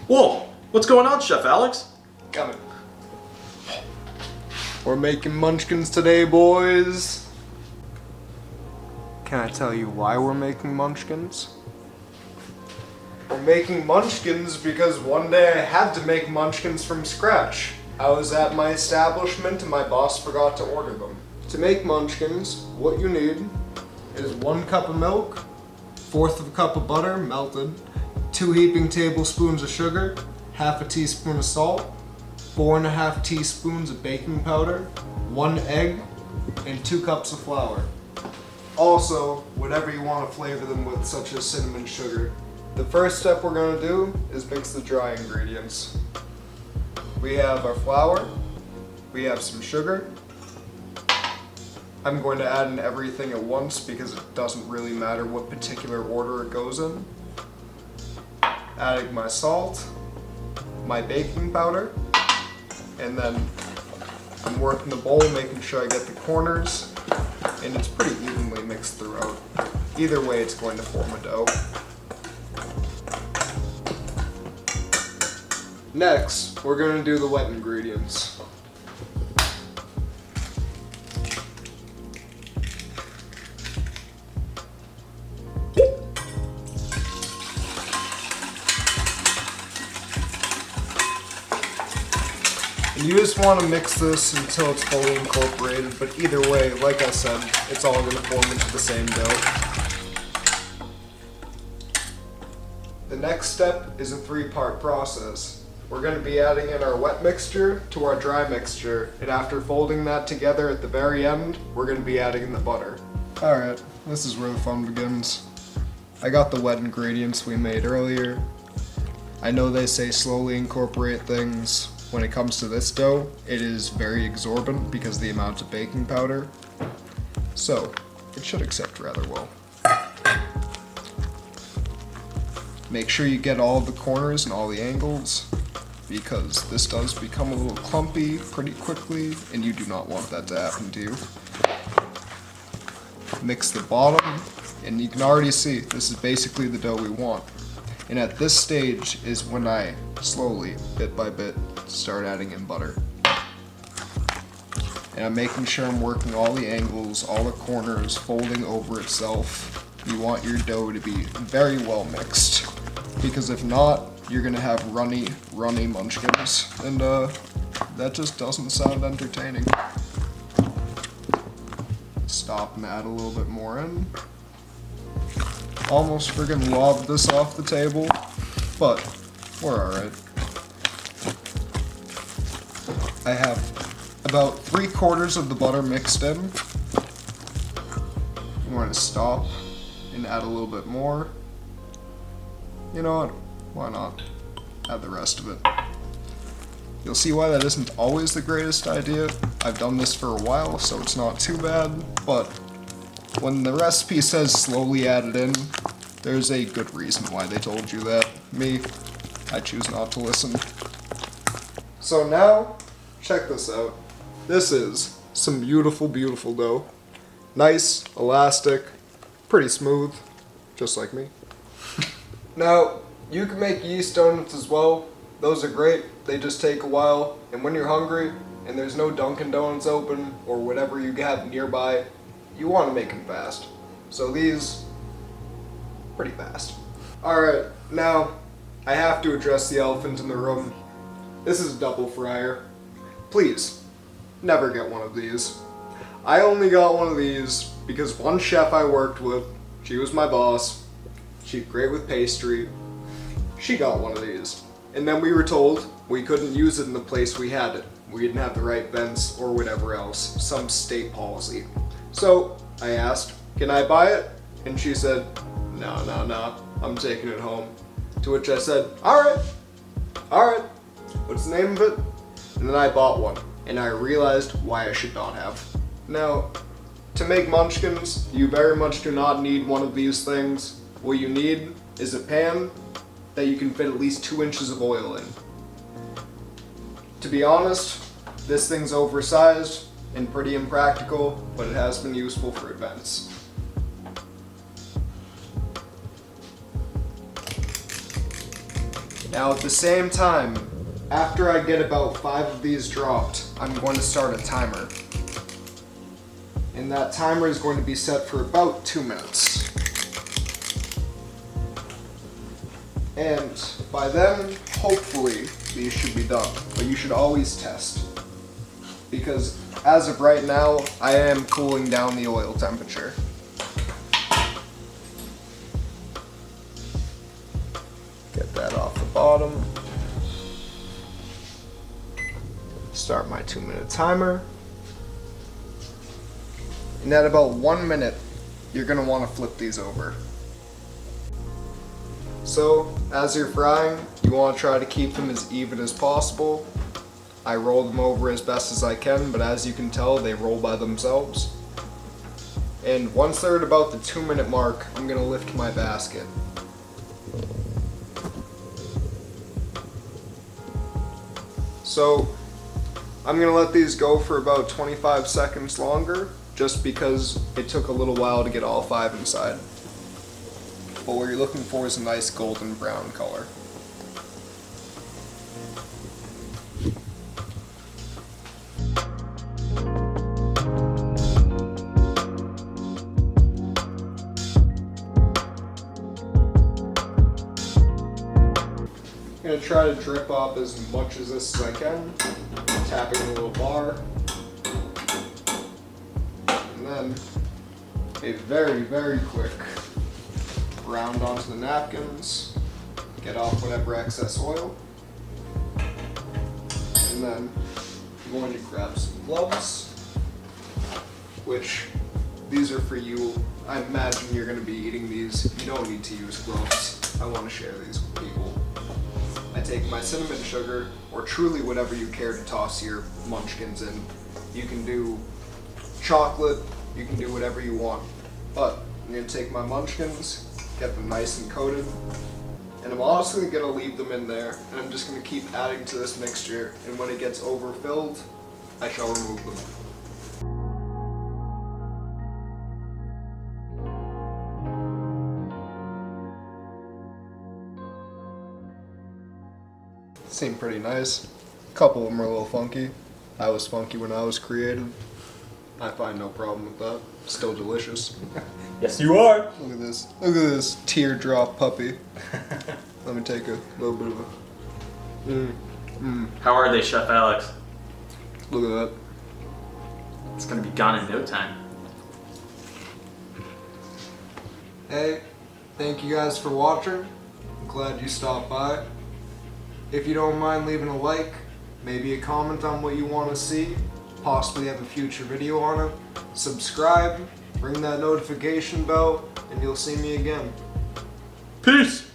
Whoa, what's going on, Chef Alex? Coming. We're making munchkins today, boys. Can I tell you why we're making munchkins? We're making munchkins because one day I had to make munchkins from scratch. I was at my establishment and my boss forgot to order them. To make munchkins, what you need is 1 cup of milk, 1/4 of a cup of butter melted, 2 heaping tablespoons of sugar, 1/2 teaspoon of salt, 4½ teaspoons of baking powder, 1 egg, and 2 cups of flour. Also, whatever you want to flavor them with, such as cinnamon sugar. The first step we're going to do is mix the dry ingredients. We have our flour, we have some sugar. I'm going to add in everything at once because it doesn't really matter what particular order it goes in. Adding my salt, my baking powder, and then I'm working the bowl, making sure I get the corners, and it's pretty evenly mixed throughout. Either way, it's going to form a dough. Next, we're going to do the wet ingredients. And you just want to mix this until it's fully incorporated, but either way, like I said, it's all going to form into the same dough. The next step is a 3-part process. We're going to be adding in our wet mixture to our dry mixture, and after folding that together at the very end, we're going to be adding in the butter. Alright, this is where the fun begins. I got the wet ingredients we made earlier. I know they say slowly incorporate things. When it comes to this dough, it is very exorbitant because of the amount of baking powder. So, it should accept rather well. Make sure you get all the corners and all the angles, because this does become a little clumpy pretty quickly, and you do not want that to happen to you. Mix the bottom, and you can already see this is basically the dough we want. And at this stage is when I slowly, bit by bit, start adding in butter. And I'm making sure I'm working all the angles, all the corners, folding over itself. You want your dough to be very well mixed, because if not, you're gonna have runny munchkins, and that just doesn't sound entertaining. Stop and add a little bit more in. Almost friggin' lobbed this off the table, but we're alright. I have about 3/4 of the butter mixed in. I'm going to stop and add a little bit more. You know what? Why not? Add the rest of it. You'll see why that isn't always the greatest idea. I've done this for a while, so it's not too bad, but when the recipe says slowly add it in, there's a good reason why they told you that. Me, I choose not to listen. So now, check this out. This is some beautiful, beautiful dough. Nice, elastic, pretty smooth, just like me. Now, you can make yeast donuts as well. Those are great, they just take a while, and when you're hungry and there's no Dunkin' Donuts open or whatever you have nearby, you want to make them fast. So these, pretty fast. Alright, now I have to address the elephant in the room. This is a double fryer. Please, never get one of these. I only got one of these because one chef I worked with, she was my boss, she's great with pastry, she got one of these. And then we were told we couldn't use it in the place we had it. We didn't have the right vents or whatever else, some state policy. So I asked, can I buy it? And she said, no, I'm taking it home. To which I said, alright, what's the name of it? And then I bought one, and I realized why I should not have. Now, to make munchkins, you very much do not need one of these things. What you need is a pan that you can fit at least 2 inches of oil in. To be honest, this thing's oversized and pretty impractical, but it has been useful for events. Now at the same time, after I get about 5 of these dropped, I'm going to start a timer. And that timer is going to be set for about 2 minutes. And by then, hopefully, these should be done. But you should always test. Because as of right now, I am cooling down the oil temperature. Get that off the bottom. Start my 2-minute timer. And at about 1 minute, you're going to want to flip these over. So, as you're frying, you want to try to keep them as even as possible. I roll them over as best as I can, but as you can tell, they roll by themselves. And once they're at about the 2-minute mark, I'm going to lift my basket. So, I'm going to let these go for about 25 seconds longer, just because it took a little while to get all 5 inside. But what you're looking for is a nice golden brown color. I'm going to try to drip off as much of this as I can, tapping a little bar. And then a very, very quick round onto the napkins, get off whatever excess oil. And then I'm going to grab some gloves, which these are for you. I imagine you're going to be eating these. You don't need to use gloves. I want to share these with people. I take my cinnamon sugar, or truly whatever you care to toss your Munchkins in. You can do chocolate, you can do whatever you want. But I'm going to take my Munchkins, get them nice and coated, and I'm honestly going to leave them in there, and I'm just going to keep adding to this mixture, and when it gets overfilled, I shall remove them. Seemed pretty nice. A couple of them are a little funky. I was funky when I was creative. I find no problem with that. Still delicious. Yes, you are. Look at this. Look at this teardrop puppy. Let me take a little bit of a... How are they, Chef Alex? Look at that. It's gonna be gone in no time. Hey, thank you guys for watching. I'm glad you stopped by. If you don't mind leaving a like, maybe a comment on what you want to see, possibly have a future video on it, subscribe, ring that notification bell, and you'll see me again. Peace!